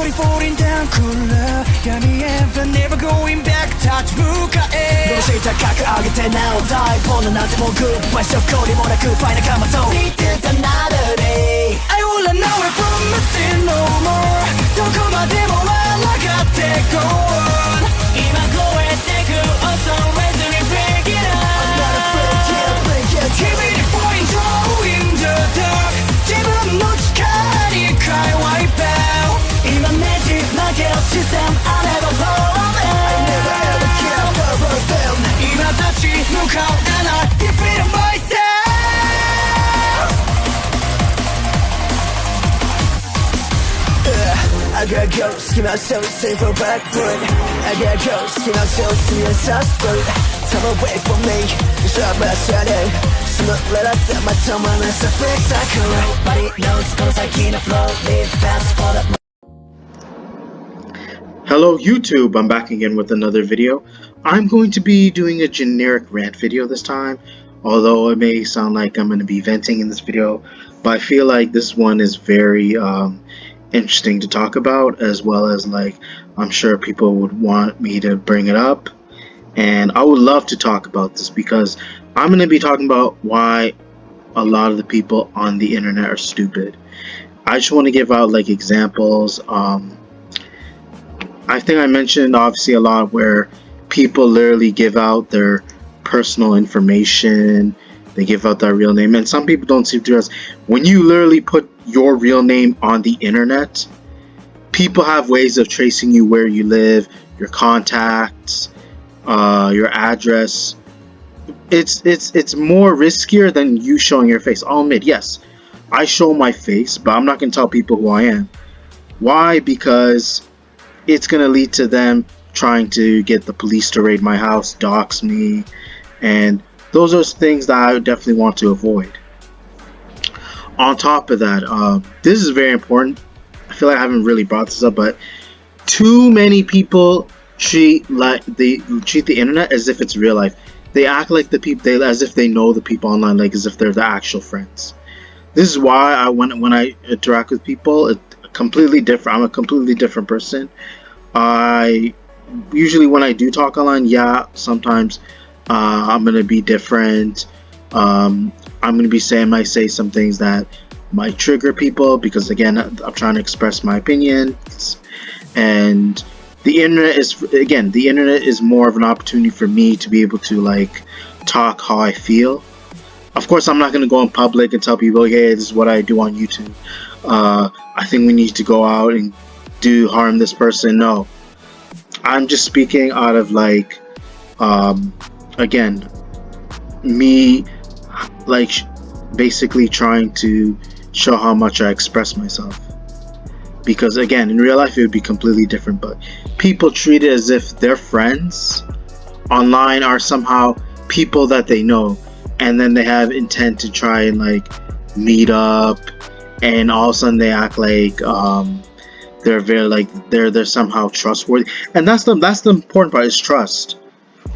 slowly falling down cooler闇へ but never going back touch 向かえどうして高く上げてなお大ボーナなんてもうグッバイしょこりもなくファイナカマと Need another day I will run away from nothing no more どこまでも抗って go on 今超えてく Also ready to break it up I'm not afraid yeah break it Keep it point in the dark 自分の力に変え wipe out 今ねじ曲げる視線 I never fall in I never ever care for them 今立ち向かう and I defeat myself I got ghosts, keep myself safe from backward I got ghosts, keep myself see a suspect Time away from me, it's not my shadow Smoke, let us set my tongue on a suffix cycle Nobody knows, cause I can't flow Live fast for the Hello YouTube, I'm back again with another video. I'm going to be doing a generic rant video this time, although it may sound like I'm going to be venting in this video, but I feel like this one is very interesting to talk about, as well as like I'm sure people would want me to bring it up, and I would love to talk about this because I'm going to be talking about why a lot of the people on the internet are stupid. I just want to give out like examples. I think I mentioned obviously a lot where people literally give out their personal information, they give out their real name, and some people don't seem to realize when you literally put your real name on the internet, people have ways of tracing you, where you live, your contacts, your address. It's more riskier than you showing your face. I'll admit, yes, I show my face, but I'm not going to tell people who I am. Why? Because it's going to lead to them trying to get the police to raid my house, dox me, and those are things that I would definitely want to avoid. On top of that, this is very important. I feel like I haven't really brought this up, but too many people treat the internet as if it's real life. They act like the people, as if they know the people online, like as if they're the actual friends. This is why when I interact with people, completely different. I'm a completely different person. I usually, when I do talk online, yeah, sometimes I'm gonna be different. I'm gonna be saying, might say some things that might trigger people because again, I'm trying to express my opinions. And the internet is more of an opportunity for me to be able to like talk how I feel. Of course, I'm not gonna go in public and tell people, hey, this is what I do on YouTube. I think we need to go out and harm this person. No, I'm just speaking out of like again, me like basically trying to show how much I express myself, because again, in real life it would be completely different, but people treat it as if their friends online are somehow people that they know, and then they have intent to try and like meet up, and all of a sudden they act like they're very like they're somehow trustworthy, and that's the important part, is trust.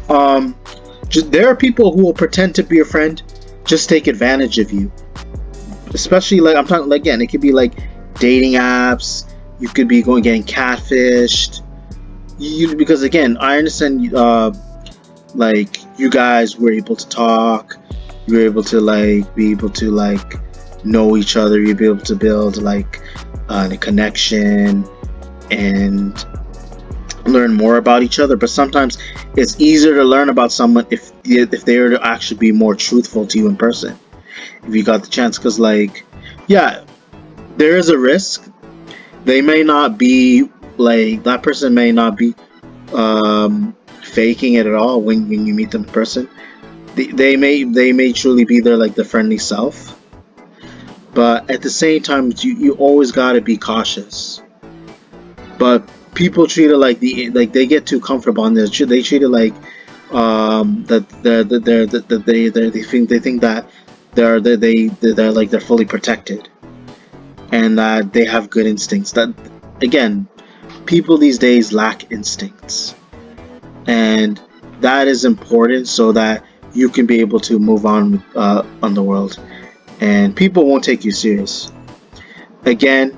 There are people who will pretend to be your friend, just take advantage of you. Especially like I'm talking, like, again, it could be like dating apps. You could be getting catfished. Because again, I understand. Like you guys were able to talk. You were able to like know each other. You'd be able to build like a connection and learn more about each other. But sometimes it's easier to learn about someone if they were to actually be more truthful to you in person, if you got the chance. Because like, yeah, there is a risk. They may not be like, that person may not be faking it at all when you meet them in person. They may truly be their like the friendly self, but at the same time you always got to be cautious. But people treat it like they get too comfortable on this. They treat it like that they think that they're like they're fully protected, and that they have good instincts. That again, people these days lack instincts, and that is important so that you can be able to move on the world, and people won't take you serious. Again,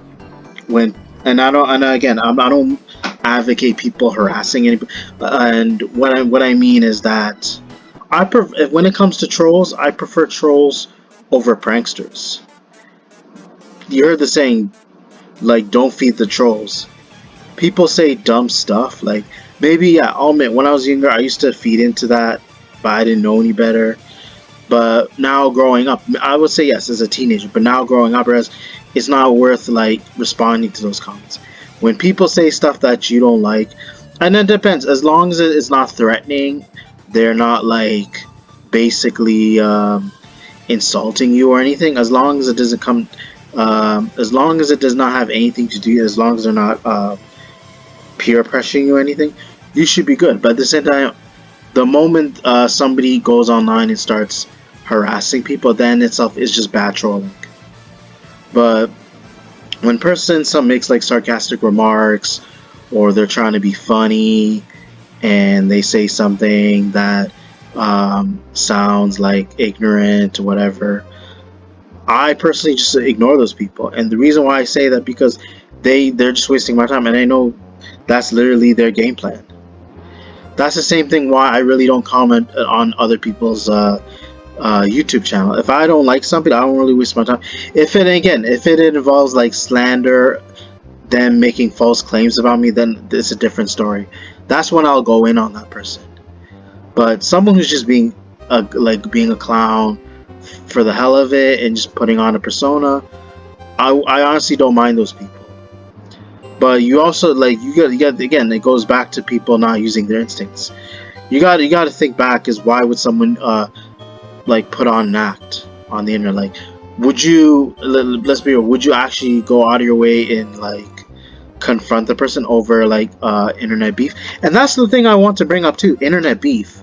when And I don't advocate people harassing anybody. And what I mean is that when it comes to trolls, I prefer trolls over pranksters. You heard the saying, like, don't feed the trolls. People say dumb stuff. Like, maybe, yeah, I'll admit, when I was younger, I used to feed into that, but I didn't know any better. But now growing up, I would say yes as a teenager, but now growing up, it's not worth like responding to those comments. When people say stuff that you don't like, and it depends, as long as it's not threatening, they're not like basically insulting you or anything, as long as it doesn't come, as long as it does not have anything to do, as long as they're not peer pressuring you or anything, you should be good. But at the same time, the moment somebody goes online and starts harassing people, then itself is just bad trolling. But when some makes like sarcastic remarks, or they're trying to be funny and they say something that sounds like ignorant or whatever, I personally just ignore those people. And the reason why I say that, because they're just wasting my time, and I know that's literally their game plan. That's the same thing why I really don't comment on other people's YouTube channel. If I don't like something, I don't really waste my time. If it involves like slander, them making false claims about me, then it's a different story. That's when I'll go in on that person. But someone who's just being a clown for the hell of it and just putting on a persona, I honestly don't mind those people. But you also you got again, it goes back to people not using their instincts. You got to think back, is why would someone put on an act on the internet? Like, would you, let's be real, would you actually go out of your way and confront the person over internet beef? And that's the thing I want to bring up too, internet beef.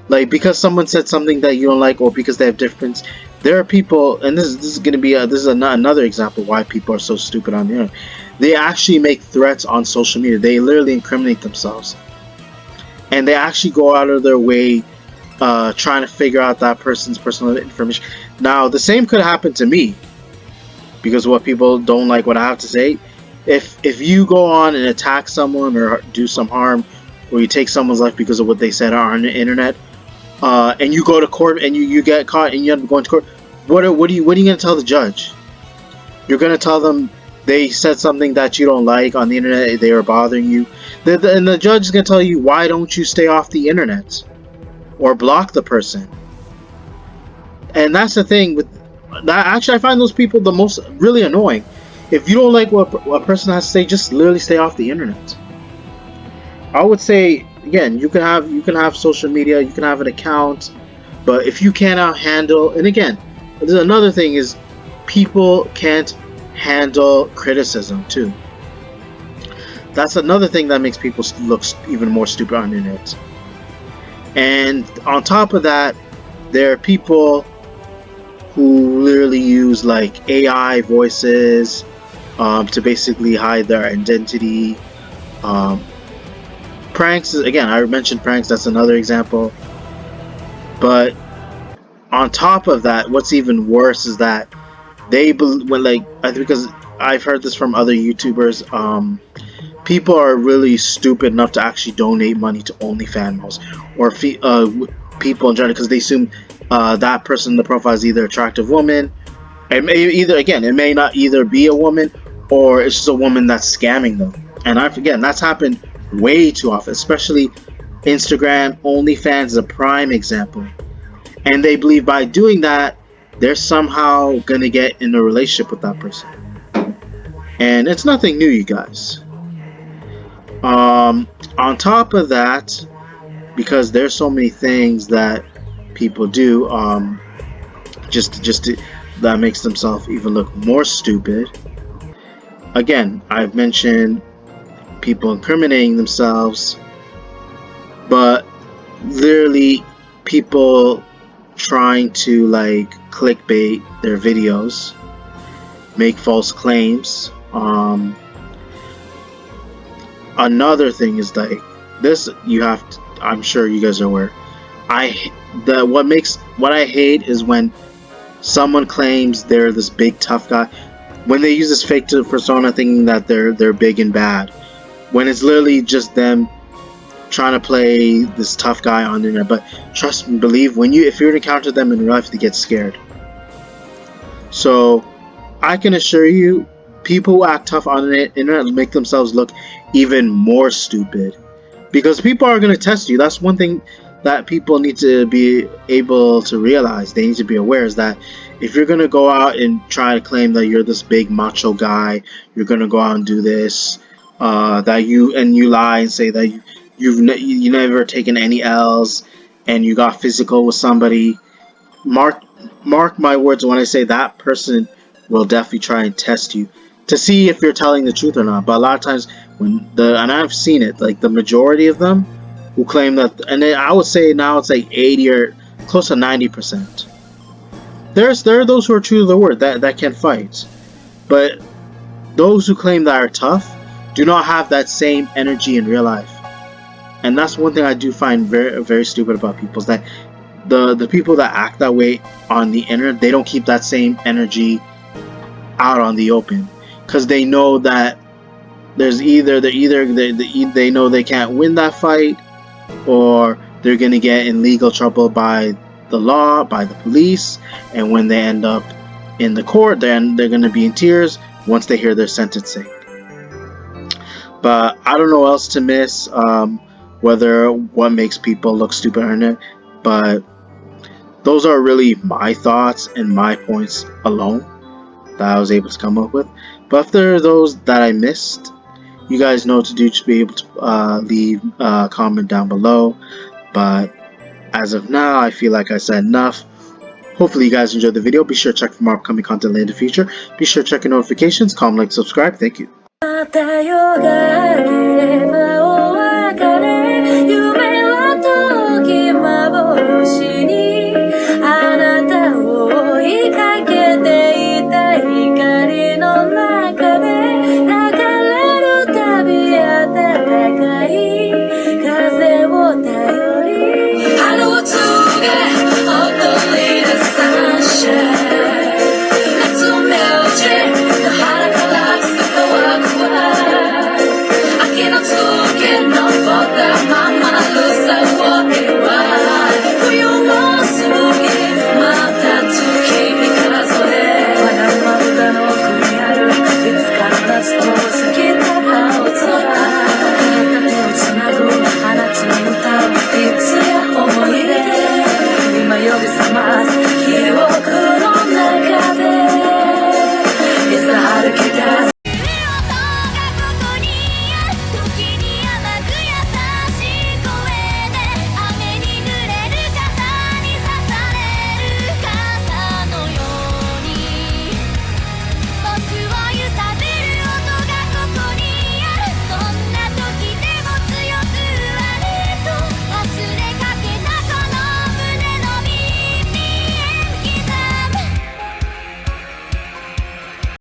Like, because someone said something that you don't like, or because they have difference, there are people, and this is going to be another example why people are so stupid on the internet. They actually make threats on social media. They literally incriminate themselves, and they actually go out of their way trying to figure out that person's personal information. Now, the same could happen to me, because what people don't like what I have to say. If you go on and attack someone or do some harm, or you take someone's life because of what they said on the internet, and you go to court and you get caught and you end up going to court, what are you going to tell the judge? You're going to tell them they said something that you don't like on the internet, they are bothering you, and the judge is going to tell you, why don't you stay off the internet or block the person? And that's the thing with that. Actually, I find those people the most really annoying. If you don't like what a person has to say, just literally stay off the internet. I would say, again, you can have social media, you can have an account, but if you cannot handle, and again, there's another thing is, people can't handle criticism too. That's another thing that makes people look even more stupid on the internet. And on top of that, there are people who literally use AI voices to basically hide their identity. Pranks, again, I mentioned pranks, that's another example. But on top of that, what's even worse is that because I've heard this from other YouTubers, people are really stupid enough to actually donate money to OnlyFans or people in general, because they assume that person in the profile is either an attractive woman. It may not either be a woman, or it's just a woman that's scamming them. And that's happened way too often, especially Instagram. OnlyFans is a prime example. And they believe by doing that, they're somehow gonna get in a relationship with that person. And it's nothing new, you guys. On top of that, because there's so many things that people do, that makes themselves even look more stupid. Again, I've mentioned people incriminating themselves, but literally people trying to clickbait their videos, make false claims. Another thing is this, I'm sure you guys are aware. What I hate is when someone claims they're this big tough guy. when they use this fake persona thinking that they're big and bad, when it's literally just them trying to play this tough guy on the internet. But trust me, believe, if you encounter them in real life, they get scared. So I can assure you, people who act tough on the internet make themselves look even more stupid, because people are going to test you. That's one thing that people need to be able to realize. They need to be aware is that if you're going to go out and try to claim that you're this big macho guy, you're going to go out and do this, that you lie and say that you've never taken any L's and you got physical with somebody, mark my words when I say that person will definitely try and test you to see if you're telling the truth or not. But a lot of times and I've seen it, like the majority of them who claim that, and I would say now it's like 80 or close to 90%. There are those who are true to the word that can fight, but those who claim that are tough do not have that same energy in real life. And that's one thing I do find very, very stupid about people, is that the people that act that way on the internet, they don't keep that same energy out on the open, because they know that they know they can't win that fight, or they're gonna get in legal trouble by the law, by the police, and when they end up in the court, then they're gonna be in tears once they hear their sentencing. But I don't know what else to miss, whether what makes people look stupid or not, but those are really my thoughts and my points alone that I was able to come up with. But if there are those that I missed, you guys know what to do to be able to leave a comment down below. But as of now, I feel like I said enough. Hopefully you guys enjoyed the video. Be sure to check for more upcoming content later in the future. Be sure to check your notifications, comment, like, subscribe. Thank you.